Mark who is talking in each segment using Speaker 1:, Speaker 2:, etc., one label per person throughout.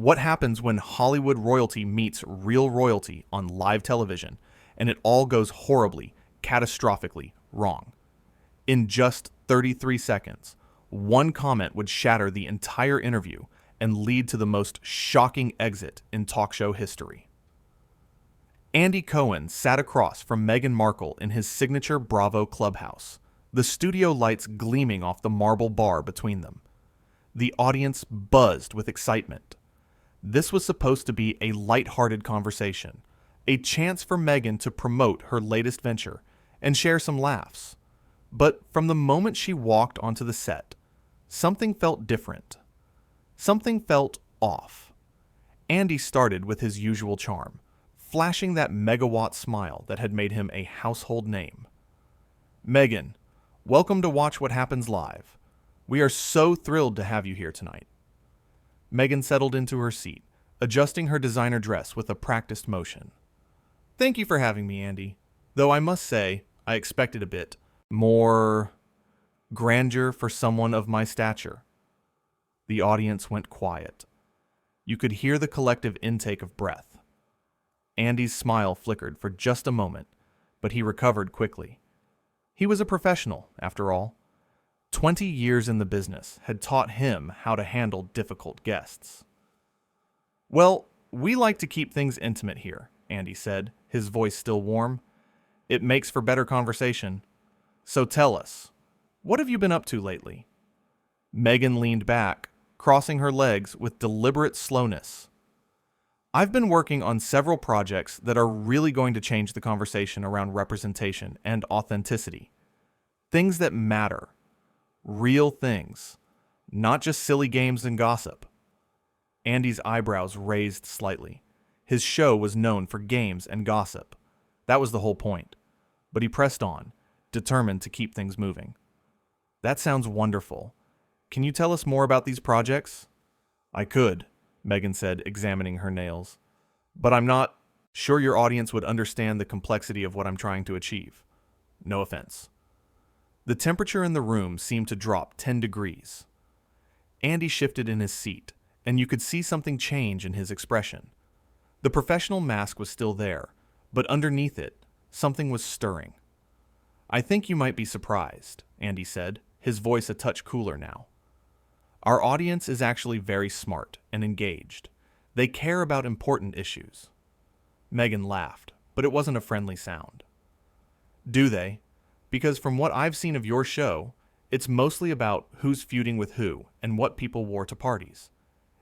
Speaker 1: What happens when Hollywood royalty meets real royalty on live television and it all goes horribly, catastrophically wrong? In just 33 seconds, one comment would shatter the entire interview and lead to the most shocking exit in talk show history. Andy Cohen sat across from Meghan Markle in his signature Bravo clubhouse, the studio lights gleaming off the marble bar between them. The audience buzzed with excitement. This was supposed to be a light-hearted conversation, a chance for Meghan to promote her latest venture and share some laughs. But from the moment she walked onto the set, something felt different. Something felt off. Andy started with his usual charm, flashing that megawatt smile that had made him a household name. Meghan, welcome to Watch What Happens Live. We are so thrilled to have you here tonight. Meghan settled into her seat, adjusting her designer dress with a practiced motion. Thank you for having me, Andy. Though I must say, I expected a bit more grandeur for someone of my stature. The audience went quiet. You could hear the collective intake of breath. Andy's smile flickered for just a moment, but he recovered quickly. He was a professional, after all. 20 years in the business had taught him how to handle difficult guests. Well, we like to keep things intimate here, Andy said, his voice still warm. It makes for better conversation. So tell us, what have you been up to lately? Meghan leaned back, crossing her legs with deliberate slowness. I've been working on several projects that are really going to change the conversation around representation and authenticity. Things that matter. Real things. Not just silly games and gossip. Andy's eyebrows raised slightly. His show was known for games and gossip. That was the whole point. But he pressed on, determined to keep things moving. That sounds wonderful. Can you tell us more about these projects? I could, Meghan said, examining her nails. But I'm not sure your audience would understand the complexity of what I'm trying to achieve. No offense. The temperature in the room seemed to drop 10 degrees. Andy shifted in his seat, and you could see something change in his expression. The professional mask was still there, but underneath it, something was stirring. I think you might be surprised, Andy said, his voice a touch cooler now. Our audience is actually very smart and engaged. They care about important issues. Meghan laughed, but it wasn't a friendly sound. Do they? Because from what I've seen of your show, it's mostly about who's feuding with who and what people wore to parties.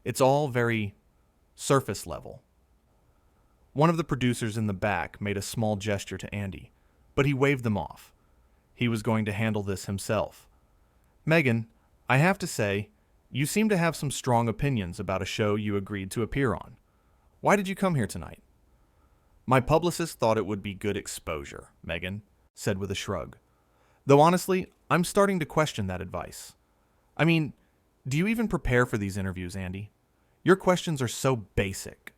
Speaker 1: It's all very surface level. One of the producers in the back made a small gesture to Andy, but he waved them off. He was going to handle this himself. Meghan, I have to say, you seem to have some strong opinions about a show you agreed to appear on. Why did you come here tonight? My publicist thought it would be good exposure, Meghan said with a shrug. Though honestly, I'm starting to question that advice. I mean, do you even prepare for these interviews, Andy? Your questions are so basic.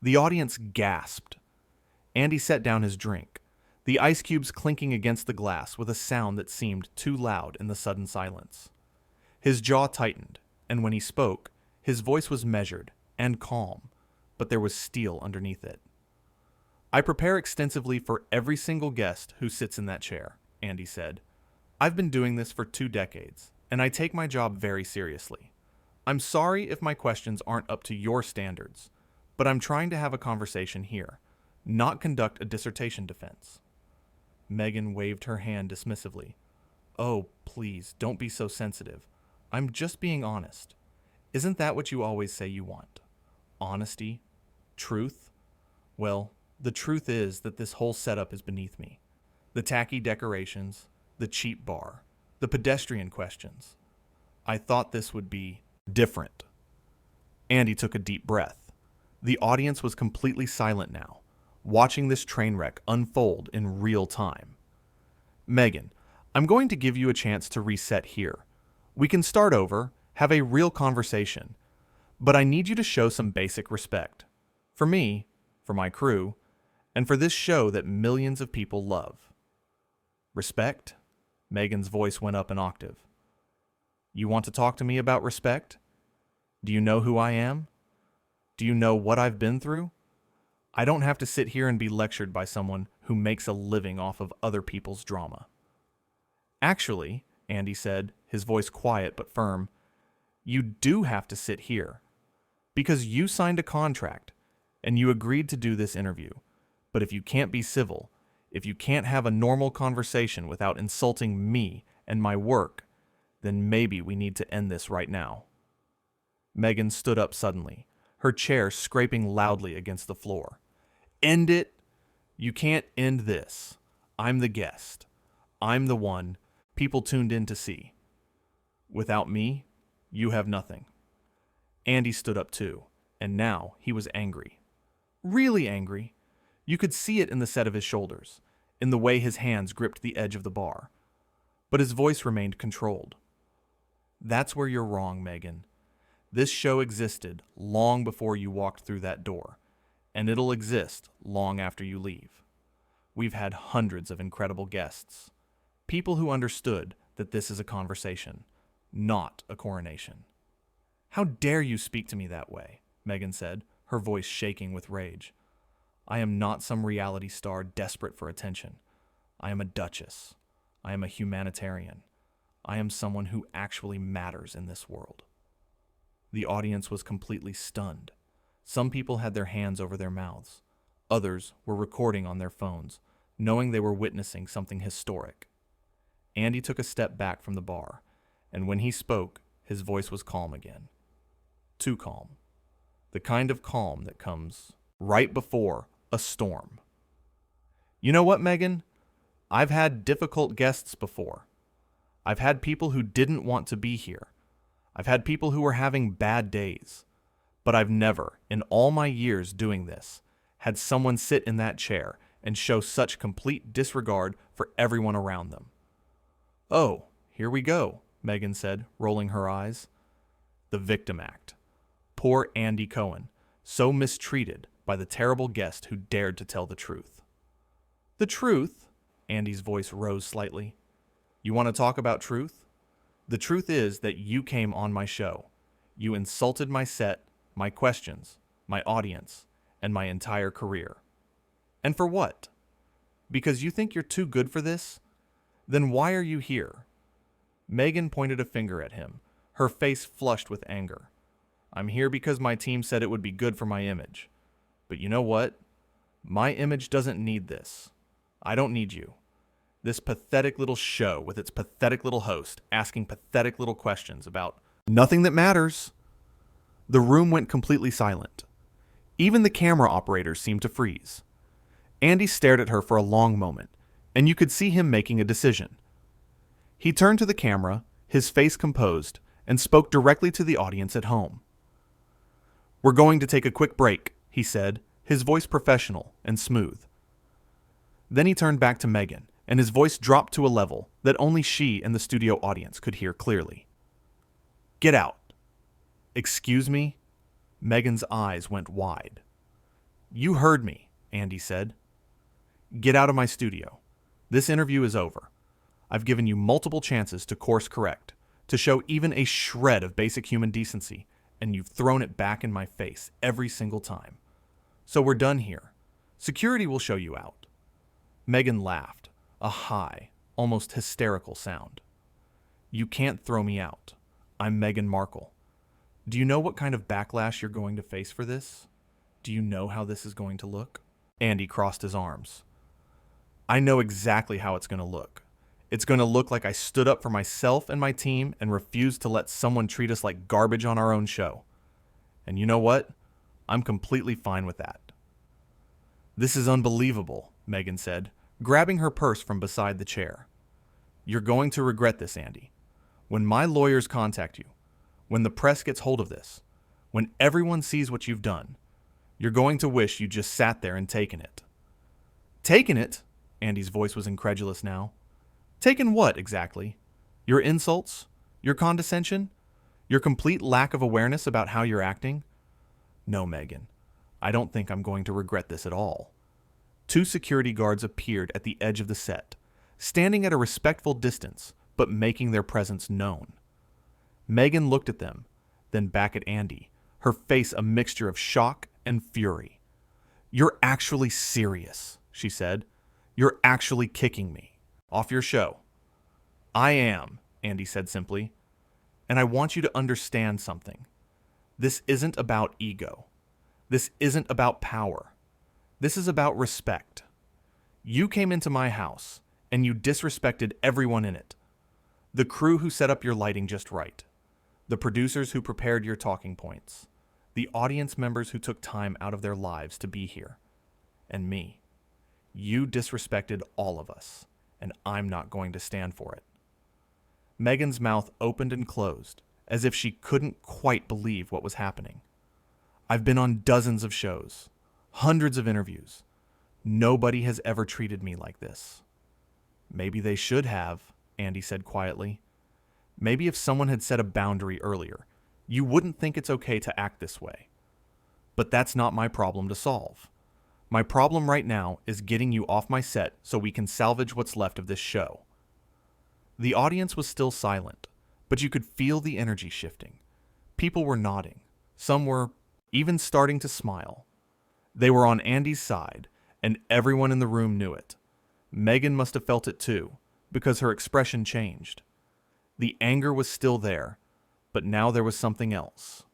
Speaker 1: The audience gasped. Andy set down his drink, the ice cubes clinking against the glass with a sound that seemed too loud in the sudden silence. His jaw tightened, and when he spoke, his voice was measured and calm, but there was steel underneath it. I prepare extensively for every single guest who sits in that chair, Andy said. I've been doing this for 2 decades, and I take my job very seriously. I'm sorry if my questions aren't up to your standards, but I'm trying to have a conversation here, not conduct a dissertation defense. Meghan waved her hand dismissively. Oh, please, don't be so sensitive. I'm just being honest. Isn't that what you always say you want? Honesty? Truth? Well, the truth is that this whole setup is beneath me. The tacky decorations, the cheap bar, the pedestrian questions. I thought this would be different. Andy took a deep breath. The audience was completely silent now, watching this train wreck unfold in real time. Meghan, I'm going to give you a chance to reset here. We can start over, have a real conversation, but I need you to show some basic respect. For me, for my crew, and for this show that millions of people love. Respect? Meghan's voice went up an octave. You want to talk to me about respect? Do you know who I am? Do you know what I've been through? I don't have to sit here and be lectured by someone who makes a living off of other people's drama. Actually, Andy said, his voice quiet but firm, you do have to sit here. Because you signed a contract, and you agreed to do this interview. But if you can't be civil, if you can't have a normal conversation without insulting me and my work, then maybe we need to end this right now. Meghan stood up suddenly, her chair scraping loudly against the floor. End it? You can't end this. I'm the guest. I'm the one people tuned in to see. Without me, you have nothing. Andy stood up too, and now he was angry. Really angry. You could see it in the set of his shoulders, in the way his hands gripped the edge of the bar. But his voice remained controlled. That's where you're wrong, Meghan. This show existed long before you walked through that door, and it'll exist long after you leave. We've had hundreds of incredible guests, people who understood that this is a conversation, not a coronation. How dare you speak to me that way, Meghan said, her voice shaking with rage. I am not some reality star desperate for attention. I am a duchess. I am a humanitarian. I am someone who actually matters in this world. The audience was completely stunned. Some people had their hands over their mouths. Others were recording on their phones, knowing they were witnessing something historic. Andy took a step back from the bar, and when he spoke, his voice was calm again. Too calm. The kind of calm that comes right before a storm. You know what, Meghan? I've had difficult guests before. I've had people who didn't want to be here. I've had people who were having bad days. But I've never, in all my years doing this, had someone sit in that chair and show such complete disregard for everyone around them. Oh, here we go, Meghan said, rolling her eyes. The victim act. Poor Andy Cohen, so mistreated by the terrible guest who dared to tell the truth. The truth? Andy's voice rose slightly. You want to talk about truth? The truth is that you came on my show. You insulted my set, my questions, my audience, and my entire career. And for what? Because you think you're too good for this? Then why are you here? Meghan pointed a finger at him, her face flushed with anger. I'm here because my team said it would be good for my image. But you know what? My image doesn't need this. I don't need you. This pathetic little show with its pathetic little host asking pathetic little questions about nothing that matters. The room went completely silent. Even the camera operators seemed to freeze. Andy stared at her for a long moment, and you could see him making a decision. He turned to the camera, his face composed, and spoke directly to the audience at home. We're going to take a quick break, he said, his voice professional and smooth. Then he turned back to Meghan, and his voice dropped to a level that only she and the studio audience could hear clearly. Get out. Excuse me? Meghan's eyes went wide. You heard me, Andy said. Get out of my studio. This interview is over. I've given you multiple chances to course correct, to show even a shred of basic human decency, and you've thrown it back in my face every single time. So we're done here. Security will show you out. Meghan laughed, a high, almost hysterical sound. You can't throw me out. I'm Meghan Markle. Do you know what kind of backlash you're going to face for this? Do you know how this is going to look? Andy crossed his arms. I know exactly how it's going to look. It's going to look like I stood up for myself and my team and refused to let someone treat us like garbage on our own show. And you know what? I'm completely fine with that. This is unbelievable, Meghan said, grabbing her purse from beside the chair. You're going to regret this, Andy. When my lawyers contact you, when the press gets hold of this, when everyone sees what you've done, you're going to wish you just sat there and taken it. Taken it? Andy's voice was incredulous now. Taken what, exactly? Your insults? Your condescension? Your complete lack of awareness about how you're acting? No, Meghan. I don't think I'm going to regret this at all. 2 security guards appeared at the edge of the set, standing at a respectful distance, but making their presence known. Meghan looked at them, then back at Andy, her face a mixture of shock and fury. "You're actually serious," she said. "You're actually kicking me off your show." "I am," Andy said simply. "And I want you to understand something. This isn't about ego. This isn't about power. This is about respect. You came into my house, and you disrespected everyone in it. The crew who set up your lighting just right. The producers who prepared your talking points. The audience members who took time out of their lives to be here. And me. You disrespected all of us, and I'm not going to stand for it." Meghan's mouth opened and closed, as if she couldn't quite believe what was happening. "I've been on dozens of shows, hundreds of interviews. Nobody has ever treated me like this." "Maybe they should have," Andy said quietly. "Maybe if someone had set a boundary earlier, you wouldn't think it's okay to act this way. But that's not my problem to solve. My problem right now is getting you off my set so we can salvage what's left of this show." The audience was still silent, but you could feel the energy shifting. People were nodding. Some were even starting to smile. They were on Andy's side, and everyone in the room knew it. Meghan must have felt it too, because her expression changed. The anger was still there, but now there was something else.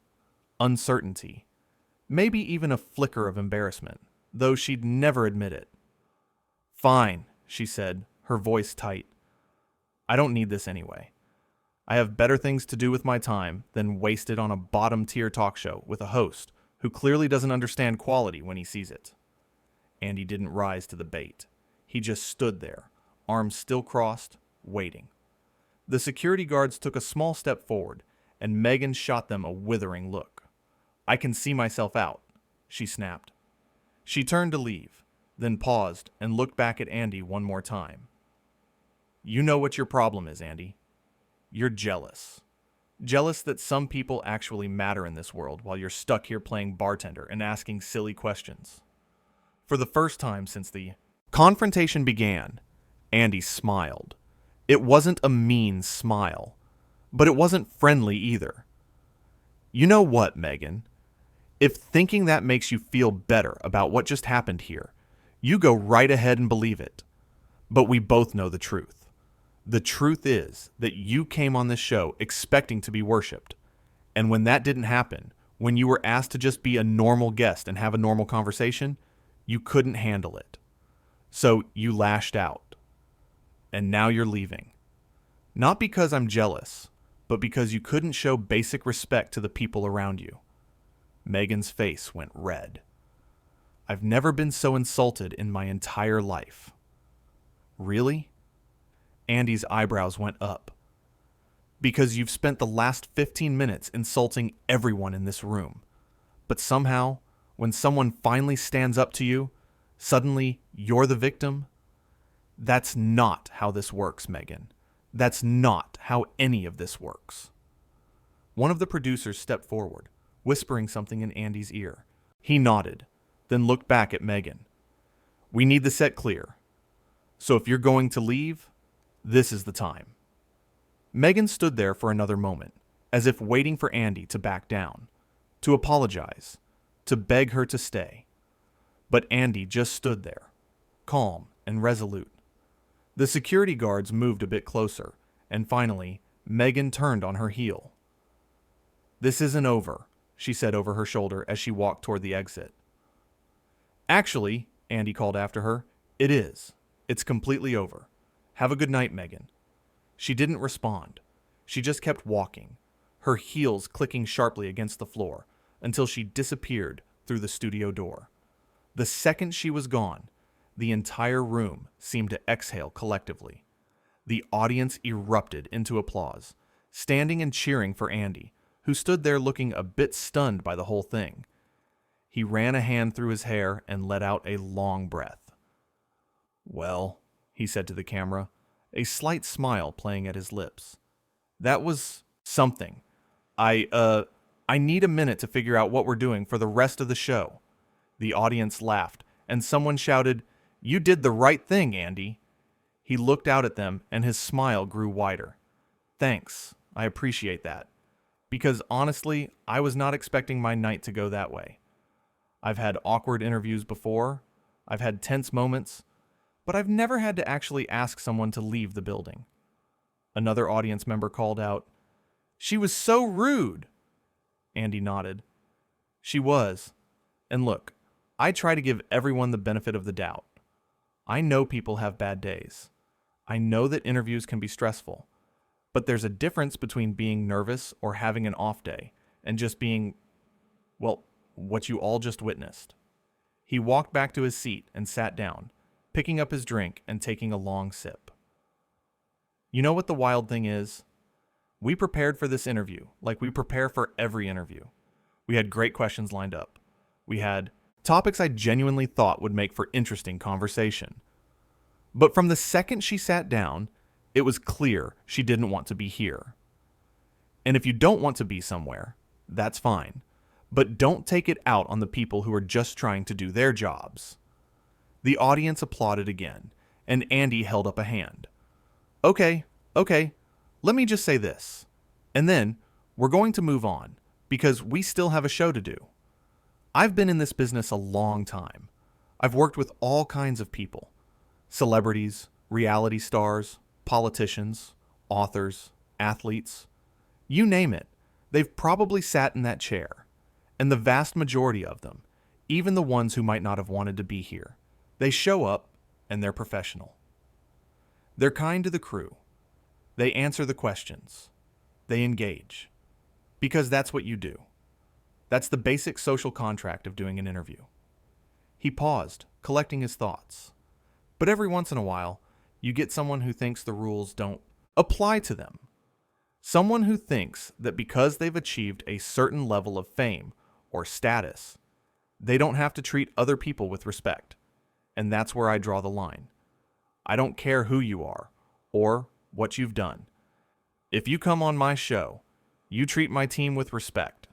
Speaker 1: Uncertainty. Maybe even a flicker of embarrassment, though she'd never admit it. "Fine," she said, her voice tight. "I don't need this anyway. I have better things to do with my time than waste it on a bottom-tier talk show with a host who clearly doesn't understand quality when he sees it." Andy didn't rise to the bait. He just stood there, arms still crossed, waiting. The security guards took a small step forward, and Meghan shot them a withering look. "I can see myself out," she snapped. She turned to leave, then paused and looked back at Andy one more time. "You know what your problem is, Andy. You're jealous. Jealous that some people actually matter in this world while you're stuck here playing bartender and asking silly questions." For the first time since the confrontation began, Andy smiled. It wasn't a mean smile, but it wasn't friendly either. "You know what, Meghan? If thinking that makes you feel better about what just happened here, you go right ahead and believe it. But we both know the truth. The truth is that you came on this show expecting to be worshipped. And when that didn't happen, when you were asked to just be a normal guest and have a normal conversation, you couldn't handle it. So you lashed out. And now you're leaving. Not because I'm jealous, but because you couldn't show basic respect to the people around you." Meghan's face went red. "I've never been so insulted in my entire life." "Really?" Andy's eyebrows went up. "Because you've spent the last 15 minutes insulting everyone in this room. But somehow, when someone finally stands up to you, suddenly you're the victim? That's not how this works, Meghan. That's not how any of this works." One of the producers stepped forward, whispering something in Andy's ear. He nodded, then looked back at Meghan. "We need the set clear. So if you're going to leave, this is the time." Meghan stood there for another moment, as if waiting for Andy to back down, to apologize, to beg her to stay. But Andy just stood there, calm and resolute. The security guards moved a bit closer, and finally, Meghan turned on her heel. "This isn't over," she said over her shoulder as she walked toward the exit. "Actually," Andy called after her, "it is. It's completely over. Have a good night, Meghan." She didn't respond. She just kept walking, her heels clicking sharply against the floor, until she disappeared through the studio door. The second she was gone, the entire room seemed to exhale collectively. The audience erupted into applause, standing and cheering for Andy, who stood there looking a bit stunned by the whole thing. He ran a hand through his hair and let out a long breath. "Well," he said to the camera, a slight smile playing at his lips. "That was something. I need a minute to figure out what we're doing for the rest of the show." The audience laughed, and someone shouted, "You did the right thing, Andy." He looked out at them, and his smile grew wider. "Thanks, I appreciate that. because honestly, I was not expecting my night to go that way. I've had awkward interviews before, I've had tense moments, but I've never had to actually ask someone to leave the building. Another audience member called out, "She was so rude." Andy nodded. She was. And look, I try to give everyone the benefit of the doubt. I know people have bad days. I know that interviews can be stressful. But there's a difference between being nervous or having an off day and just being, well, what you all just witnessed. He walked back to his seat and sat down, picking up his drink and taking a long sip. You know what the wild thing is? We prepared for this interview like we prepare for every interview. We had great questions lined up. We had topics I genuinely thought would make for interesting conversation. But from the second she sat down, it was clear she didn't want to be here. And if you don't want to be somewhere, that's fine. But don't take it out on the people who are just trying to do their jobs. The audience applauded again, and Andy held up a hand. Okay, let me just say this. And then, we're going to move on, because we still have a show to do. I've been in this business a long time. I've worked with all kinds of people. Celebrities, reality stars, politicians, authors, athletes. You name it, they've probably sat in that chair. And the vast majority of them, even the ones who might not have wanted to be here, they show up and they're professional. They're kind to the crew. They answer the questions. They engage. Because that's what you do. That's the basic social contract of doing an interview. He paused, collecting his thoughts. But every once in a while, you get someone who thinks the rules don't apply to them. Someone who thinks that because they've achieved a certain level of fame or status, they don't have to treat other people with respect. And that's where I draw the line. I don't care who you are or what you've done. If you come on my show, you treat my team with respect.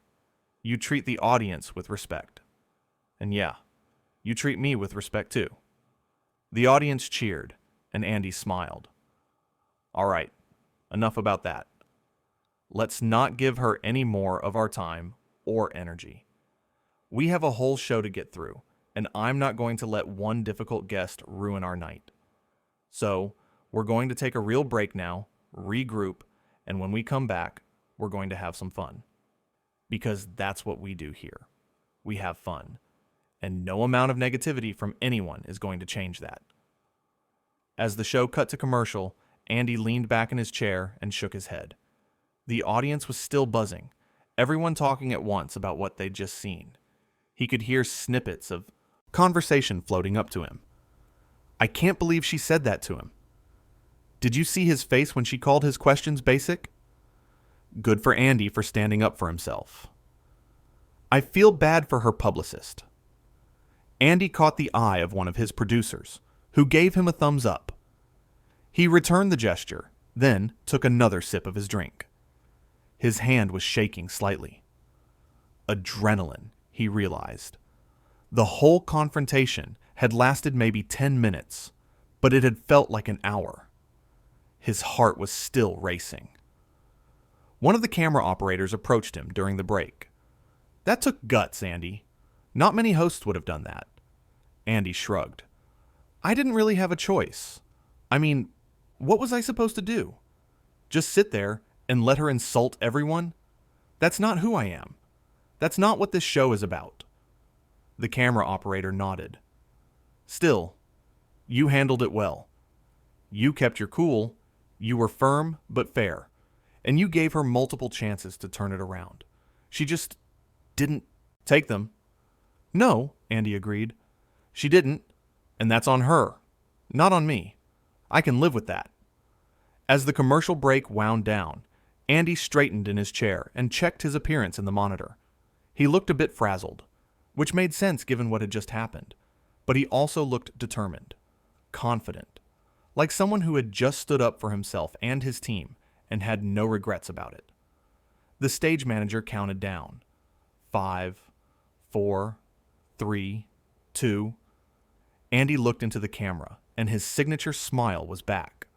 Speaker 1: You treat the audience with respect. And yeah, you treat me with respect too. The audience cheered, and Andy smiled. All right, enough about that. Let's not give her any more of our time or energy. We have a whole show to get through, and I'm not going to let one difficult guest ruin our night. So, we're going to take a real break now, regroup, and when we come back, we're going to have some fun. Because that's what we do here. We have fun. And no amount of negativity from anyone is going to change that. As the show cut to commercial, Andy leaned back in his chair and shook his head. The audience was still buzzing, everyone talking at once about what they'd just seen. He could hear snippets of conversation floating up to him. I can't believe she said that to him. Did you see his face when she called his questions basic? Good for Andy for standing up for himself. I feel bad for her publicist. Andy caught the eye of one of his producers, who gave him a thumbs up. He returned the gesture, then took another sip of his drink. His hand was shaking slightly. Adrenaline, he realized. The whole confrontation had lasted maybe 10 minutes, but it had felt like an hour. His heart was still racing. One of the camera operators approached him during the break. That took guts, Andy. Not many hosts would have done that. Andy shrugged. I didn't really have a choice. I mean, what was I supposed to do? Just sit there and let her insult everyone? That's not who I am. That's not what this show is about. The camera operator nodded. Still, you handled it well. You kept your cool, you were firm but fair, and you gave her multiple chances to turn it around. She just didn't take them. No, Andy agreed. She didn't, and that's on her, not on me. I can live with that. As the commercial break wound down, Andy straightened in his chair and checked his appearance in the monitor. He looked a bit frazzled, which made sense given what had just happened, but he also looked determined, confident, like someone who had just stood up for himself and his team and had no regrets about it. The stage manager counted down. 5, 4, 3, 2. Andy looked into the camera, and his signature smile was back.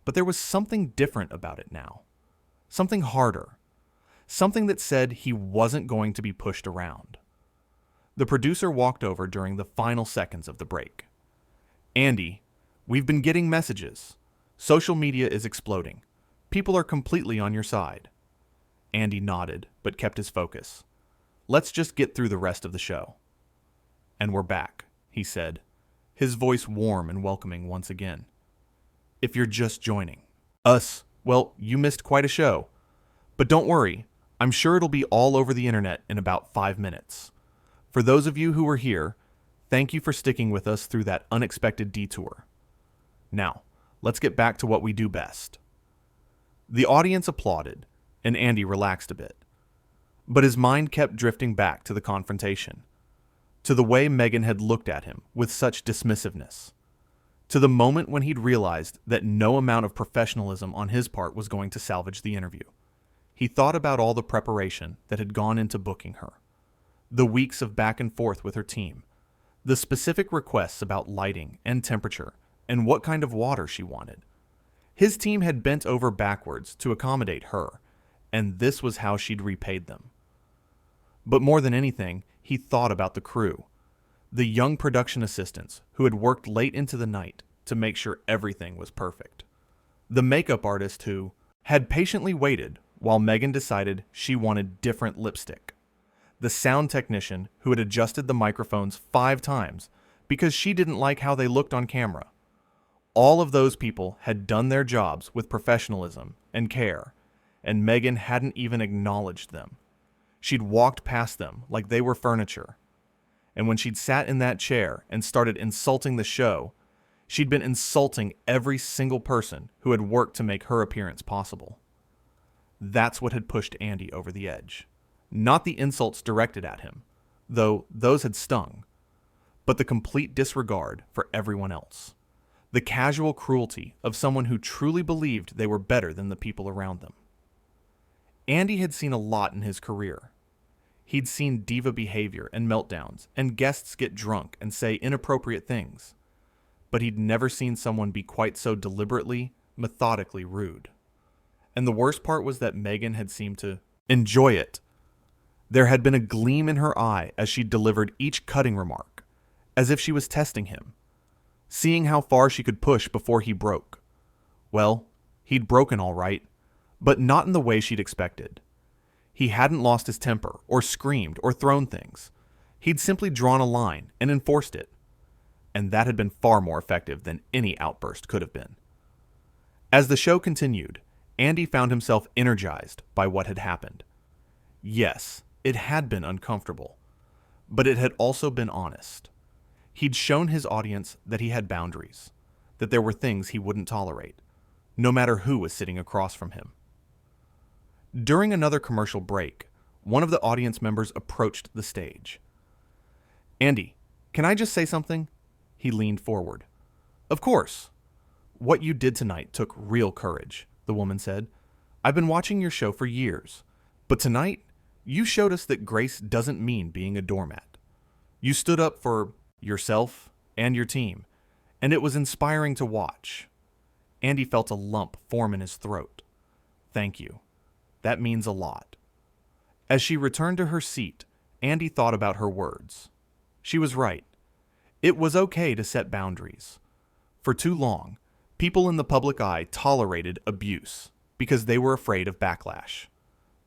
Speaker 1: But there was something different about it now. Something harder. something that said he wasn't going to be pushed around. The producer walked over during the final seconds of the break. "Andy, we've been getting messages. Social media is exploding. People are completely on your side." Andy nodded, but kept his focus. "Let's just get through the rest of the show." "And we're back," he said, his voice warm and welcoming once again. "If you're just joining us, well, you missed quite a show. But don't worry, I'm sure it'll be all over the internet in about 5 minutes. For those of you who were here, thank you for sticking with us through that unexpected detour. Now, let's get back to what we do best." The audience applauded, and Andy relaxed a bit. But his mind kept drifting back to the confrontation, to the way Meghan had looked at him with such dismissiveness, to the moment when he'd realized that no amount of professionalism on his part was going to salvage the interview. He thought about all the preparation that had gone into booking her, the weeks of back and forth with her team, the specific requests about lighting and temperature and what kind of water she wanted. His team had bent over backwards to accommodate her, and this was how she'd repaid them. But more than anything, he thought about the crew, the young production assistants who had worked late into the night to make sure everything was perfect, the makeup artist who had patiently waited while Meghan decided she wanted different lipstick, the sound technician who had adjusted the microphones 5 times because she didn't like how they looked on camera. All of those people had done their jobs with professionalism and care, and Meghan hadn't even acknowledged them. She'd walked past them like they were furniture. And when she'd sat in that chair and started insulting the show, she'd been insulting every single person who had worked to make her appearance possible. That's what had pushed Andy over the edge. Not the insults directed at him, though those had stung, but the complete disregard for everyone else. The casual cruelty of someone who truly believed they were better than the people around them. Andy had seen a lot in his career. He'd seen diva behavior and meltdowns, and guests get drunk and say inappropriate things. But he'd never seen someone be quite so deliberately, methodically rude. And the worst part was that Meghan had seemed to enjoy it. There had been a gleam in her eye as she delivered each cutting remark, as if she was testing him, seeing how far she could push before he broke. Well, he'd broken all right, but not in the way she'd expected. He hadn't lost his temper, or screamed, or thrown things. He'd simply drawn a line and enforced it. And that had been far more effective than any outburst could have been. As the show continued, Andy found himself energized by what had happened. Yes, it had been uncomfortable, but it had also been honest. He'd shown his audience that he had boundaries, that there were things he wouldn't tolerate, no matter who was sitting across from him. During another commercial break, one of the audience members approached the stage. "Andy, can I just say something?" He leaned forward. "Of course. What you did tonight took real courage," the woman said. "I've been watching your show for years, but tonight, you showed us that grace doesn't mean being a doormat. You stood up for yourself and your team, and it was inspiring to watch." Andy felt a lump form in his throat. "Thank you. That means a lot." As she returned to her seat, Andy thought about her words. She was right. It was okay to set boundaries. For too long, people in the public eye tolerated abuse because they were afraid of backlash.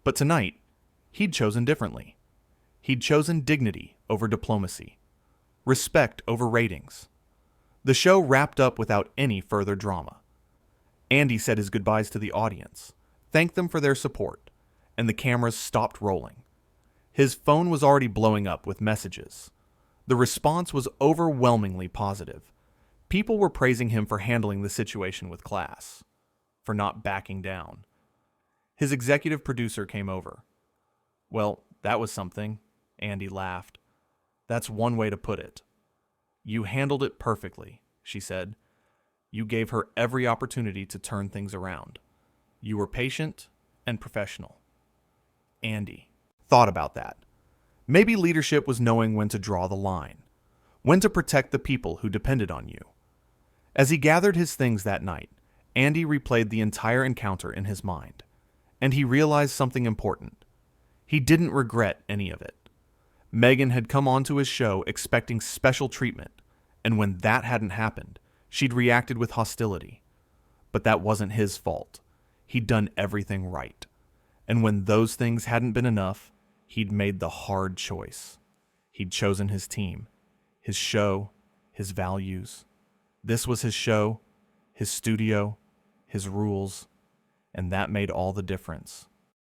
Speaker 1: But tonight, he'd chosen differently. He'd chosen dignity over diplomacy, respect over ratings. The show wrapped up without any further drama. Andy said his goodbyes to the audience, thanked them for their support, and the cameras stopped rolling. His phone was already blowing up with messages. The response was overwhelmingly positive. People were praising him for handling the situation with class, for not backing down. His executive producer came over. "Well, that was something," Andy laughed. "That's one way to put it. You handled it perfectly," she said. "You gave her every opportunity to turn things around. You were patient and professional." Andy thought about that. Maybe leadership was knowing when to draw the line, when to protect the people who depended on you. As he gathered his things that night, Andy replayed the entire encounter in his mind, and he realized something important. He didn't regret any of it. Meghan had come onto his show expecting special treatment, and when that hadn't happened, she'd reacted with hostility. But that wasn't his fault. He'd done everything right. And when those things hadn't been enough, he'd made the hard choice. He'd chosen his team, his show, his values. This was his show, his studio, his rules, and that made all the difference.